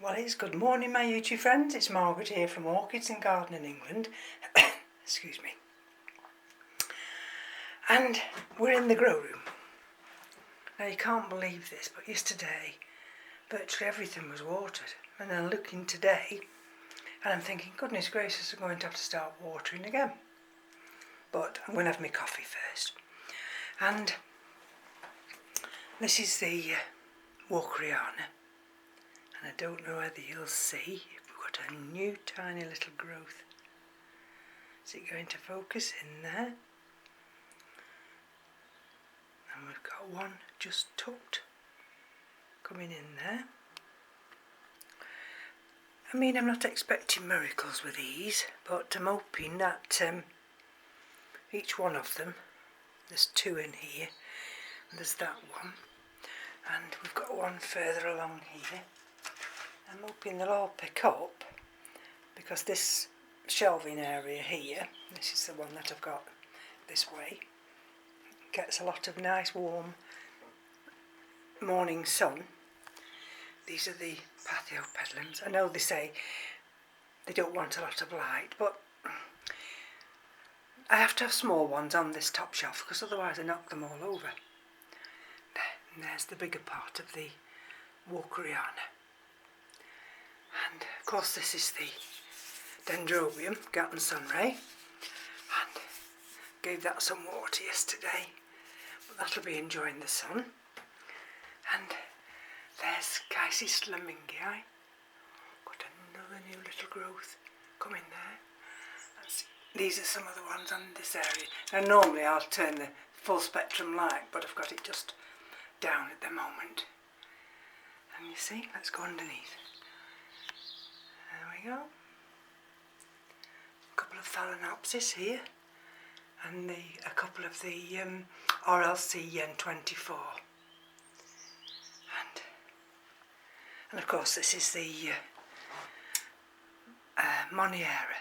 Well, it's good morning, my YouTube friends. It's Margaret here from Orchids and Gardening England. Excuse me. And we're in the grow room. Now, you can't believe this, but yesterday virtually everything was watered. And then looking today, and I'm thinking, goodness gracious, I'm going to have to start watering again. But I'm going to have my coffee first. And this is the Walkeriana. And I don't know whether you'll see, we've got a new tiny little growth. Is it going to focus in there? And we've got one just tucked coming in there. I mean, I'm not expecting miracles with these, but I'm hoping that each one of them, there's two in here, and there's that one, and we've got one further along here. I'm hoping they'll all pick up, because this shelving area here, this is the one that I've got this way, gets a lot of nice warm morning sun. These are the pathiopedilums. I know they say they don't want a lot of light, but I have to have small ones on this top shelf because otherwise I knock them all over. There, and there's the bigger part of the Walkeriana. And of course this is the Dendrobium, Gatton Sunray, and gave that some water yesterday, but that'll be enjoying the sun. And there's Chysis Flamingii, got another new little growth coming there. These are some of the ones on this area. And normally I'll turn the full spectrum light, but I've got it just down at the moment. And you see, let's go underneath. There we go. A couple of Phalaenopsis here, and a couple of the RLC N24. And of course this is the Moniera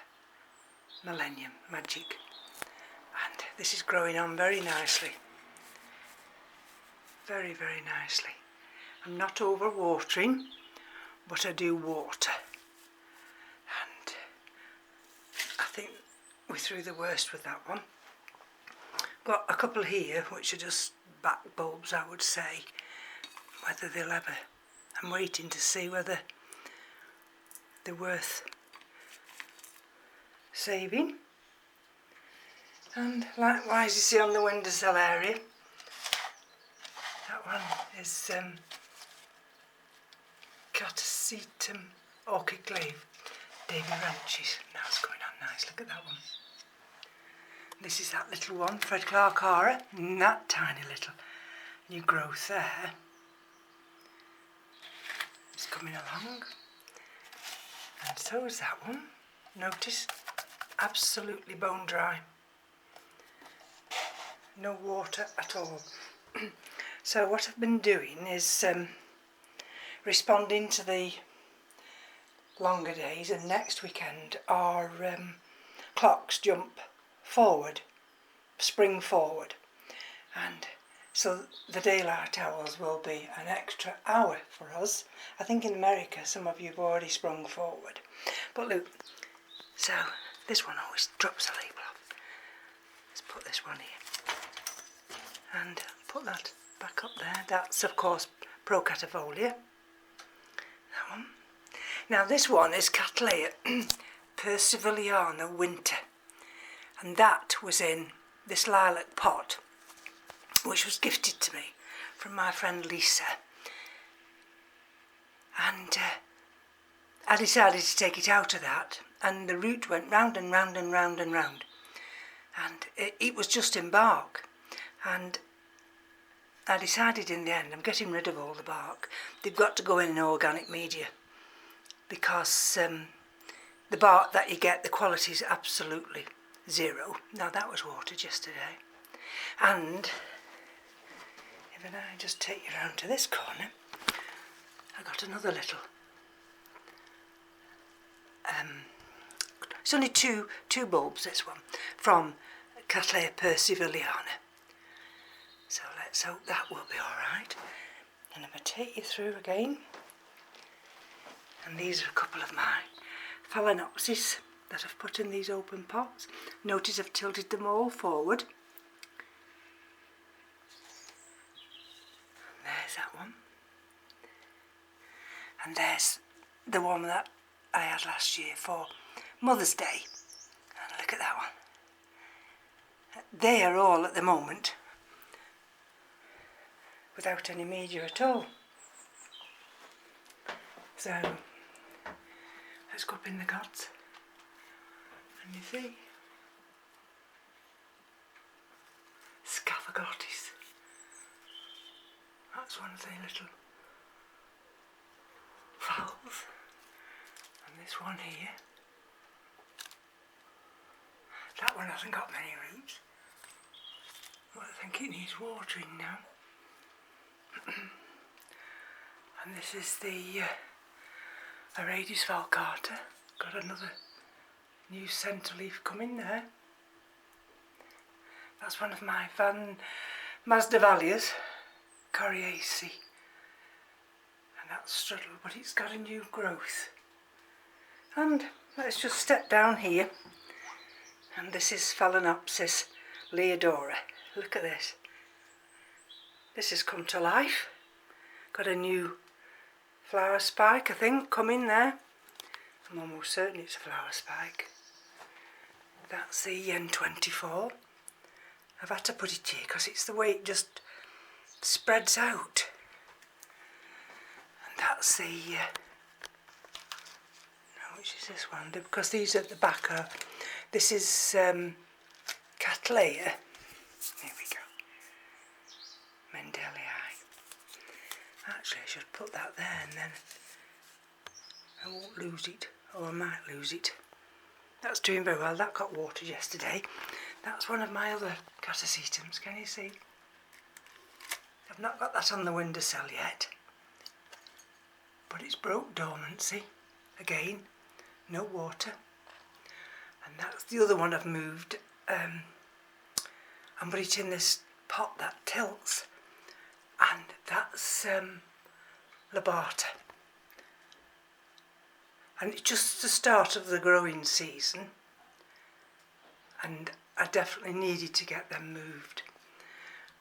Millennium Magic, and this is growing on very nicely. Very, very nicely. I'm not over watering, but I do water. And I think we threw the worst with that one. Got a couple here which are just back bulbs, I would say. Whether they'll ever, I'm waiting to see whether they're worth saving. And likewise, you see on the windowsill area, that one is Catasetum Orchid Glaive, Davy Ranches. Now it's going on nice, look at that one. This is that little one, Fred Clarkara, and that tiny little new growth there. It's coming along. And so is that one. Notice, absolutely bone dry. No water at all. So what I've been doing is responding to the longer days, and next weekend our clocks jump forward, spring forward, and so the daylight hours will be an extra hour for us. I think in America some of you have already sprung forward. But look, so this one always drops a label off. Let's put this one here and put that back up there. That's of course Procatifolia. That one. Now this one is Cattleya persivaliana winter, and that was in this lilac pot which was gifted to me from my friend Lisa. And I decided to take it out of that, and the root went round and round and round and round, and it was just in bark. And I decided in the end I'm getting rid of all the bark. They've got to go in organic media, because the bark that you get, the quality is absolutely zero. Now that was watered yesterday. And if I just take you around to this corner, I got another little. It's only two bulbs, this one, from Cattleya persivaliana. So let's hope that will be all right. And I'm going to take you through again. And these are a couple of my phalaenopsis that I've put in these open pots. Notice I've tilted them all forward. And there's that one. And there's the one that I had last year for Mother's Day. And look at that one. They are all at the moment without any media at all. So let's go up in the gods and you see Scaphoglottis. That's one of the little fowls. And this one here. That one hasn't got many roots. But I think it needs watering now. And this is the Orchids falcata. Got another new centre leaf coming there. That's one of my Van Masdevallias, coriaceae. And that's struggle, but it's got a new growth. And let's just step down here. And this is Phalaenopsis Leodora. Look at this. This has come to life. Got a new flower spike, I think, coming there. I'm almost certain it's a flower spike. That's the N24. I've had to put it here because it's the way it just spreads out. And that's the... which is this one? Because these at the back are... This is Cattleya. There we go. Mendelii. Actually, I should put that there and then I won't lose it, or I might lose it. That's doing very well. That got watered yesterday. That's one of my other catasetums. Can you see? I've not got that on the windowsill yet, but it's broke dormancy again. No water. And that's the other one I've moved. And put it in this pot that tilts, and that's Labata. And it's just the start of the growing season, and I definitely needed to get them moved.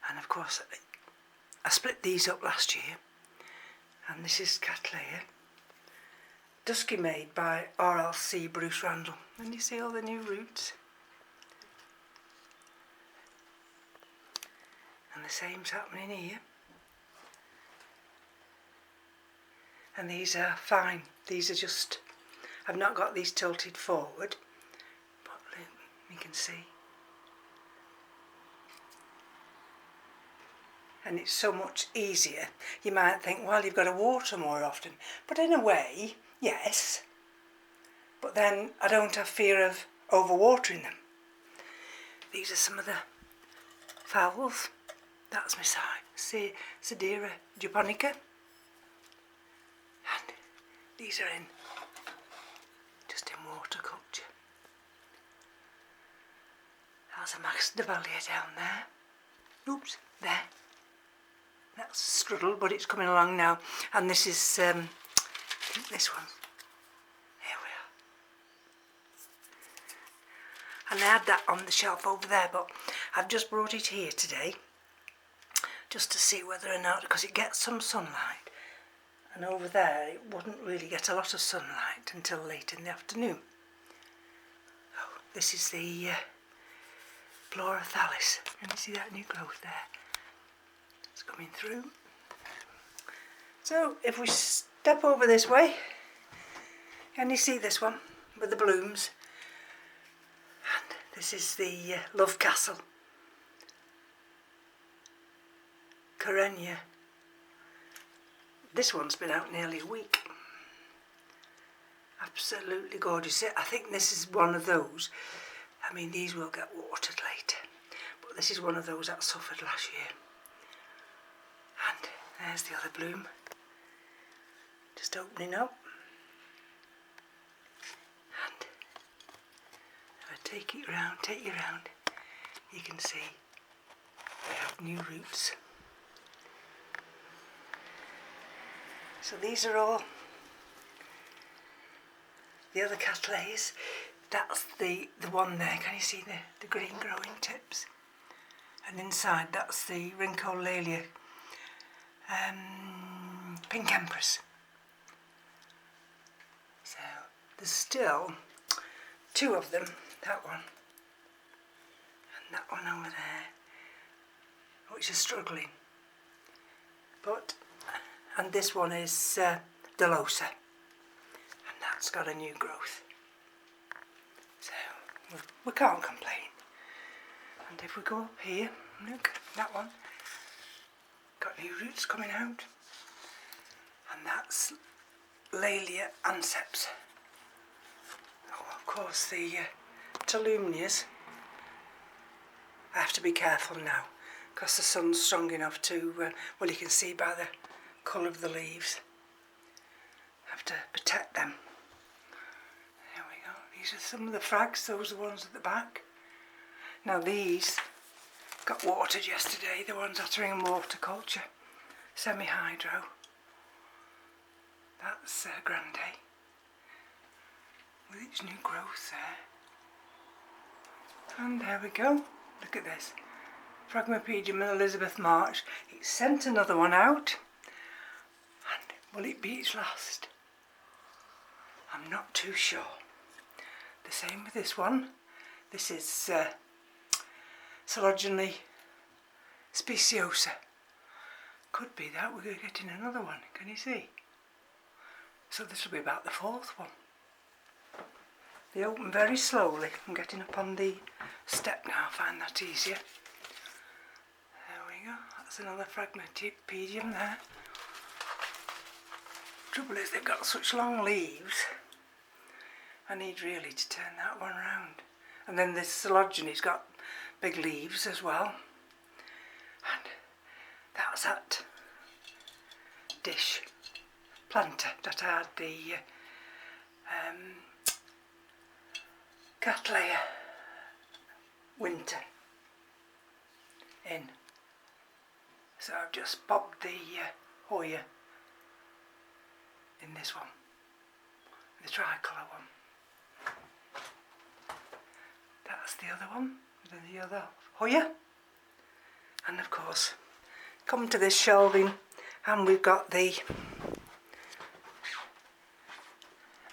And of course I split these up last year, and this is Cattleya, Dusky made by RLC Bruce Randall. And you see all the new roots. And the same's happening here. And these are fine. These are just, I've not got these tilted forward, but you can see. And it's so much easier. You might think, well, you've got to water more often. But in a way, yes. But then I don't have fear of overwatering them. These are some of the fowls. That's my side. Sedera japonica. And these are just in water culture. There's a Masdevallia down there. Oops, there. That's strudel, but it's coming along now. And this is, I think this one. Here we are. And I had that on the shelf over there, but I've just brought it here today, just to see whether or not, because it gets some sunlight. And over there, it wouldn't really get a lot of sunlight until late in the afternoon. Oh, this is the Plorathalis. Can you see that new growth there? It's coming through. So if we step over this way, can you see this one with the blooms? And this is the Love Castle. Karenia. This one's been out nearly a week. Absolutely gorgeous. I think this is one of those. I mean, these will get watered later, but this is one of those that suffered last year. And there's the other bloom, just opening up. And if I take you round, you can see we have new roots. So these are all the other cattleyas. That's the one there. Can you see the green growing tips? And inside that's the Rhyncholalia pink empress. So there's still two of them, that one and that one over there, which is struggling. And this one is Delosa, and that's got a new growth. So we can't complain. And if we go up here, look, that one got new roots coming out, and that's Laelia anceps. Oh, of course, the Tolumnias, I have to be careful now because the sun's strong enough to, well, you can see by the colour of the leaves. I have to protect them. There we go. These are some of the frags, those are the ones at the back. Now these got watered yesterday, the ones Otteringham Horticulture, semi-hydro. That's Grande, with its new growth there. And there we go, look at this. Phragmipedium and Elizabeth March. It sent another one out, and will it be its last? I'm not too sure. The same with this one. This is Coleogyne speciosa. Could be that we're getting another one, can you see? So this will be about the fourth one. They open very slowly. I'm getting up on the step now, I find that easier. There we go, that's another Phragmipedium there. Trouble is they've got such long leaves. I need really to turn that one round. And then this Coleogyne's got big leaves as well. And that's that dish planter that I had the Cattleya winter in. So I've just bobbed the Hoya in this one, the tricolour one. That's the other one, the other Hoya. And of course, come to this shelving and we've got the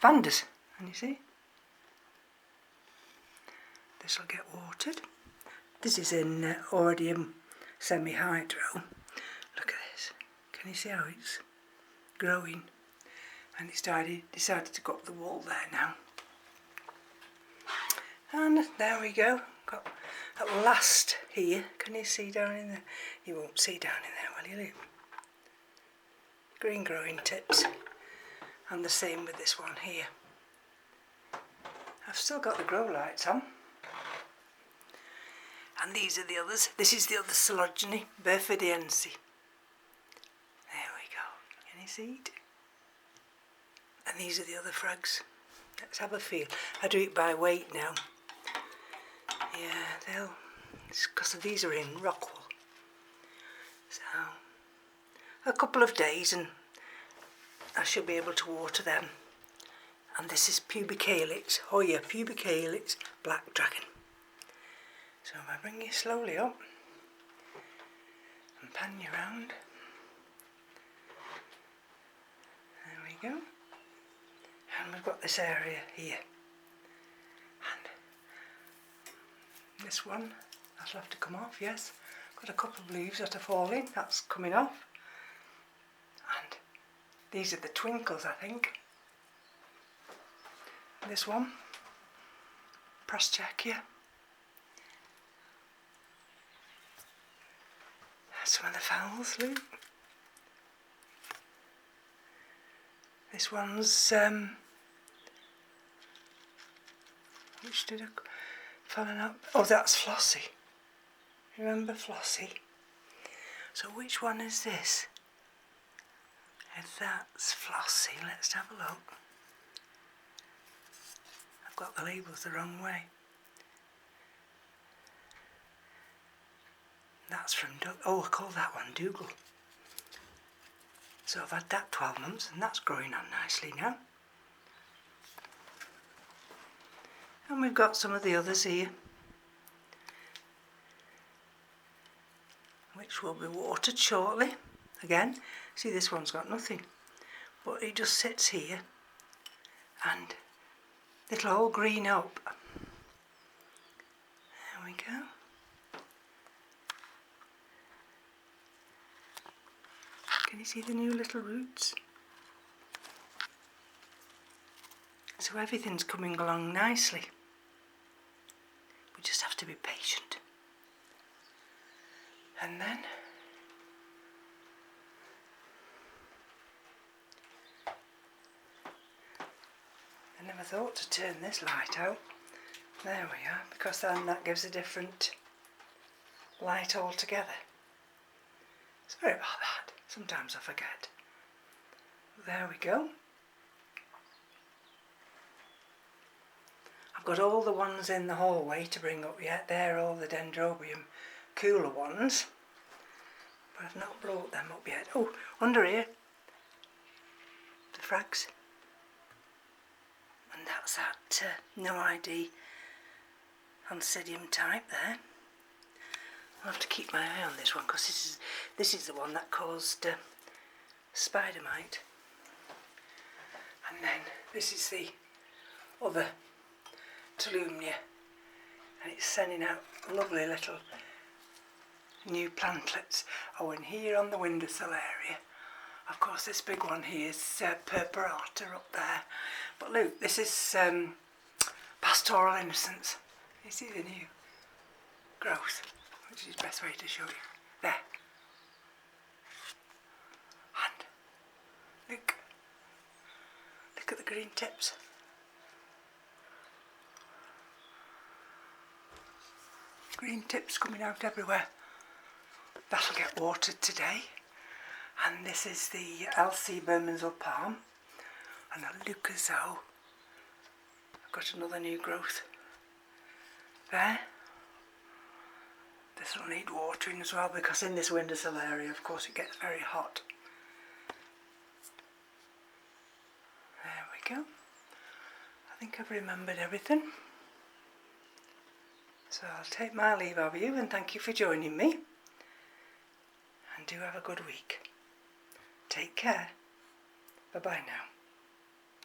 Vandas, and you see, this will get watered. This is in already in semi-hydro. Look at this, can you see how it's growing? And it's decided to go up the wall there now. And there we go, got at last here. Can you see down in there? You won't see down in there, will you? Green growing tips. And the same with this one here. I've still got the grow lights on. And these are the others. This is the other Coleogyne Berfidiense. There we go. Can you see it? And these are the other frags. Let's have a feel. I do it by weight now. Yeah, it's because these are in Rockwool. So, a couple of days and I should be able to water them. And this is Pubicalyx, Hoya Pubicalyx Black Dragon. So if I bring you slowly up and pan you round, there we go. And we've got this area here. And this one, that'll have to come off, yes. Got a couple of leaves that are falling, that's coming off. And these are the twinkles, I think. This one, Proschachia. Some of the fowls, look. This one's, which did I, fallen up? Oh, that's Flossie. Remember Flossie? So which one is this? If that's Flossie, let's have a look. I've got the labels the wrong way. That's from I call that one Dougal. So I've had that 12 months and that's growing on nicely now. And we've got some of the others here, which will be watered shortly. Again, see, this one's got nothing, but it just sits here and it'll all green up. There we go. Can you see the new little roots? So everything's coming along nicely. We just have to be patient. And then I never thought to turn this light out. There we are, because then that gives a different light altogether. Sorry about that, sometimes I forget. There we go. I've got all the ones in the hallway to bring up yet. They're all the dendrobium cooler ones, but I've not brought them up yet. Oh, under here, the frags. And that's that no ID Oncidium type there. I'll have to keep my eye on this one, because this is the one that caused spider mite. And then this is the other Tolumnia, and it's sending out lovely little new plantlets. Oh, and here on the windowsill area, of course, this big one here is Purpurata up there. But look, this is Pastoral Innocence. You see the new growth, which is the best way to show you. There. And look at the green tips. Green tips coming out everywhere. That'll get watered today. And this is the LC Bermondsey Palm and a Lucasol. I've got another new growth there. This will need watering as well, because in this windowsill area, of course, it gets very hot. There we go. I think I've remembered everything. So I'll take my leave of you and thank you for joining me. And do have a good week. Take care. Bye bye now.